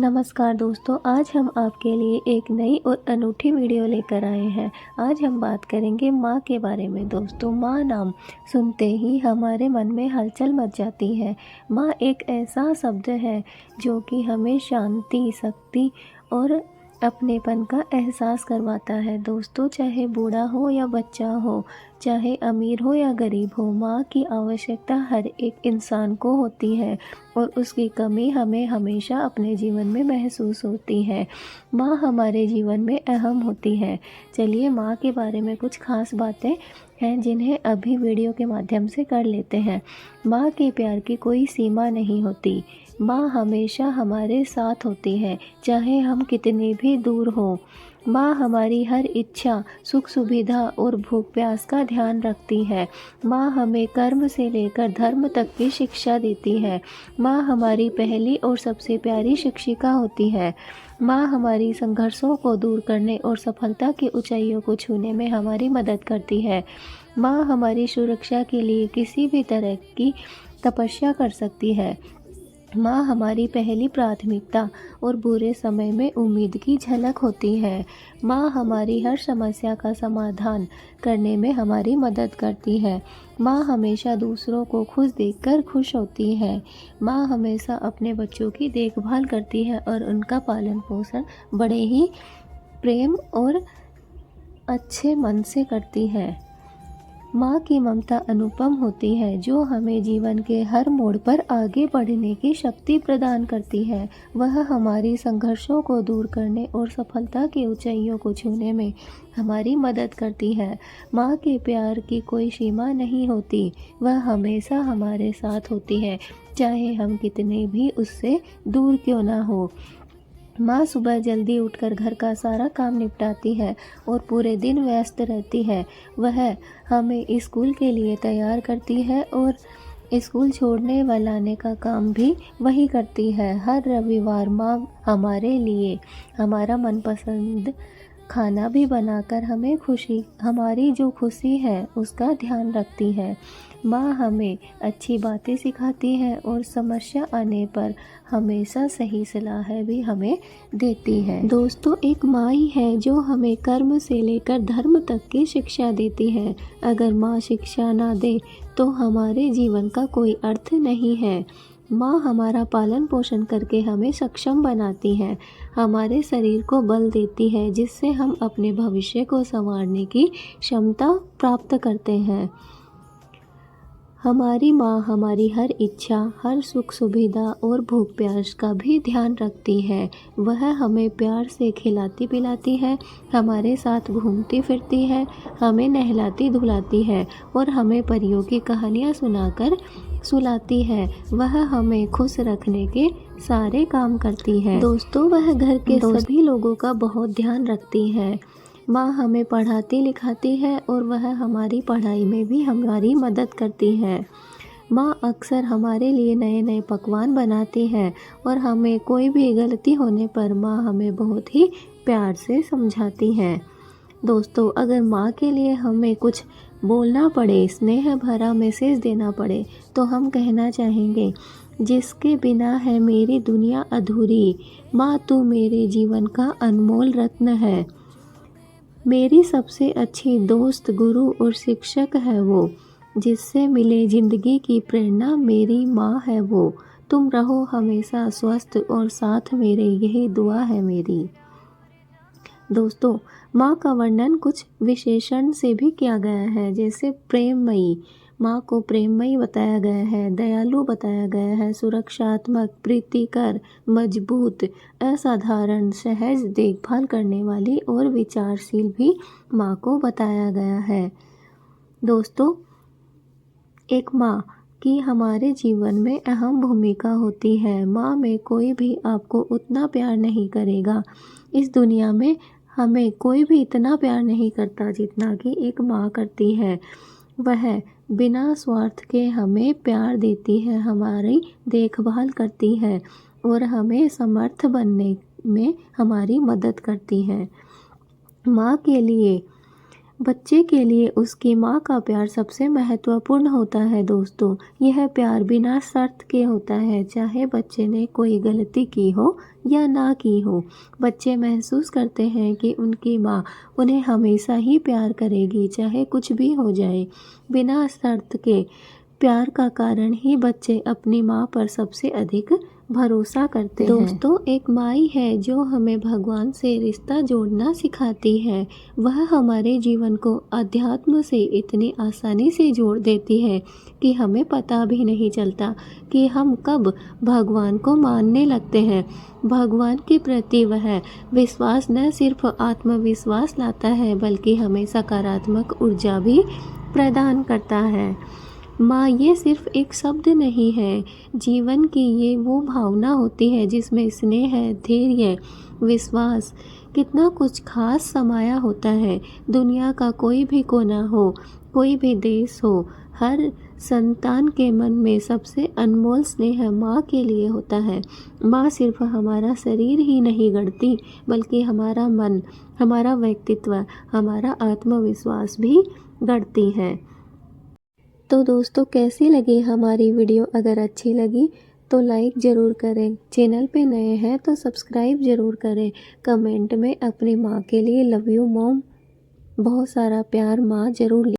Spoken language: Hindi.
नमस्कार दोस्तों, आज हम आपके लिए एक नई और अनूठी वीडियो लेकर आए हैं। आज हम बात करेंगे माँ के बारे में। दोस्तों, माँ नाम सुनते ही हमारे मन में हलचल मच जाती है। माँ एक ऐसा शब्द है जो कि हमें शांति, शक्ति और अपनेपन का एहसास करवाता है। दोस्तों, चाहे बूढ़ा हो या बच्चा हो, चाहे अमीर हो या गरीब हो, माँ की आवश्यकता हर एक इंसान को होती है और उसकी कमी हमें हमेशा अपने जीवन में महसूस होती है। माँ हमारे जीवन में अहम होती है। चलिए, माँ के बारे में कुछ खास बातें हैं जिन्हें अभी वीडियो के माध्यम से कर लेते हैं। माँ के प्यार की कोई सीमा नहीं होती। माँ हमेशा हमारे साथ होती है, चाहे हम कितने भी दूर हों। माँ हमारी हर इच्छा, सुख सुविधा और भूख प्यास का ध्यान रखती है। माँ हमें कर्म से लेकर धर्म तक की शिक्षा देती है। माँ हमारी पहली और सबसे प्यारी शिक्षिका होती है। माँ हमारी संघर्षों को दूर करने और सफलता की ऊंचाइयों को छूने में हमारी मदद करती है। माँ हमारी सुरक्षा के लिए किसी भी तरह की तपस्या कर सकती है। माँ हमारी पहली प्राथमिकता और बुरे समय में उम्मीद की झलक होती है। माँ हमारी हर समस्या का समाधान करने में हमारी मदद करती है। माँ हमेशा दूसरों को खुश देखकर खुश होती है। माँ हमेशा अपने बच्चों की देखभाल करती है और उनका पालन पोषण बड़े ही प्रेम और अच्छे मन से करती है। माँ की ममता अनुपम होती है, जो हमें जीवन के हर मोड़ पर आगे बढ़ने की शक्ति प्रदान करती है। वह हमारी संघर्षों को दूर करने और सफलता की ऊंचाइयों को छूने में हमारी मदद करती है। माँ के प्यार की कोई सीमा नहीं होती। वह हमेशा हमारे साथ होती है, चाहे हम कितने भी उससे दूर क्यों ना हो। माँ सुबह जल्दी उठकर घर का सारा काम निपटाती है और पूरे दिन व्यस्त रहती है। वह हमें स्कूल के लिए तैयार करती है और स्कूल छोड़ने व लाने का काम भी वही करती है। हर रविवार माँ हमारे लिए हमारा मनपसंद खाना भी बनाकर हमारी जो खुशी है उसका ध्यान रखती है। माँ हमें अच्छी बातें सिखाती है और समस्या आने पर हमेशा सही सलाह भी हमें देती है। दोस्तों, एक माँ ही है जो हमें कर्म से लेकर धर्म तक की शिक्षा देती है। अगर माँ शिक्षा ना दे तो हमारे जीवन का कोई अर्थ नहीं है। माँ हमारा पालन पोषण करके हमें सक्षम बनाती है, हमारे शरीर को बल देती है, जिससे हम अपने भविष्य को संवारने की क्षमता प्राप्त करते हैं। हमारी माँ हमारी हर इच्छा, हर सुख सुविधा और भूख प्यास का भी ध्यान रखती है। वह हमें प्यार से खिलाती पिलाती है, हमारे साथ घूमती फिरती है, हमें नहलाती धुलाती है और हमें परियों की कहानियाँ सुनाकर सुलाती है। वह हमें खुश रखने के सारे काम करती है। दोस्तों, वह घर के सभी लोगों का बहुत ध्यान रखती है। माँ हमें पढ़ाती लिखाती है और वह हमारी पढ़ाई में भी हमारी मदद करती है। माँ अक्सर हमारे लिए नए नए पकवान बनाती है और हमें कोई भी गलती होने पर माँ हमें बहुत ही प्यार से समझाती है। दोस्तों, अगर माँ के लिए हमें कुछ बोलना पड़े, स्नेह भरा मैसेज देना पड़े, तो हम कहना चाहेंगे, जिसके बिना है मेरी दुनिया अधूरी। माँ, तू मेरे जीवन का अनमोल रत्न है। मेरी सबसे अच्छी दोस्त, गुरु और शिक्षक है वो, जिससे मिले जिंदगी की प्रेरणा मेरी माँ है वो। तुम रहो हमेशा स्वस्थ और साथ मेरे, यही दुआ है मेरी। दोस्तों, माँ का वर्णन कुछ विशेषण से भी किया गया है, जैसे प्रेममयी। माँ को प्रेममयी बताया गया है, दयालु बताया गया है, सुरक्षात्मक, प्रीतिकर, मजबूत, असाधारण, सहज, देखभाल करने वाली और विचारशील भी माँ को बताया गया है। दोस्तों, एक माँ की हमारे जीवन में अहम भूमिका होती है। माँ में कोई भी आपको उतना प्यार नहीं करेगा। इस दुनिया में हमें कोई भी इतना प्यार नहीं करता जितना कि एक माँ करती है। वह बिना स्वार्थ के हमें प्यार देती है, हमारी देखभाल करती है और हमें समर्थ बनने में हमारी मदद करती है। माँ के लिए बच्चे के लिए उसकी माँ का प्यार सबसे महत्वपूर्ण होता है दोस्तों। यह प्यार बिना शर्त के होता है, चाहे बच्चे ने कोई गलती की हो या ना की हो। बच्चे महसूस करते हैं कि उनकी माँ उन्हें हमेशा ही प्यार करेगी, चाहे कुछ भी हो जाए। बिना शर्त के प्यार का कारण ही बच्चे अपनी माँ पर सबसे अधिक भरोसा करते हैं। दोस्तों, एक माई है जो हमें भगवान से रिश्ता जोड़ना सिखाती है। वह हमारे जीवन को अध्यात्म से इतनी आसानी से जोड़ देती है कि हमें पता भी नहीं चलता कि हम कब भगवान को मानने लगते हैं। भगवान के प्रति वह विश्वास न सिर्फ आत्मविश्वास लाता है, बल्कि हमें सकारात्मक ऊर्जा भी प्रदान करता है। माँ ये सिर्फ एक शब्द नहीं है, जीवन की ये वो भावना होती है जिसमें स्नेह, धैर्य, विश्वास, कितना कुछ खास समाया होता है। दुनिया का कोई भी कोना हो, कोई भी देश हो, हर संतान के मन में सबसे अनमोल स्नेह माँ के लिए होता है। माँ सिर्फ हमारा शरीर ही नहीं गढ़ती, बल्कि हमारा मन, हमारा व्यक्तित्व, हमारा आत्मविश्वास भी गढ़ती है। तो दोस्तों, कैसी लगी हमारी वीडियो? अगर अच्छी लगी तो लाइक ज़रूर करें, चैनल पे नए हैं तो सब्सक्राइब ज़रूर करें। कमेंट में अपनी माँ के लिए लव यू मॉम बहुत सारा प्यार माँ ज़रूर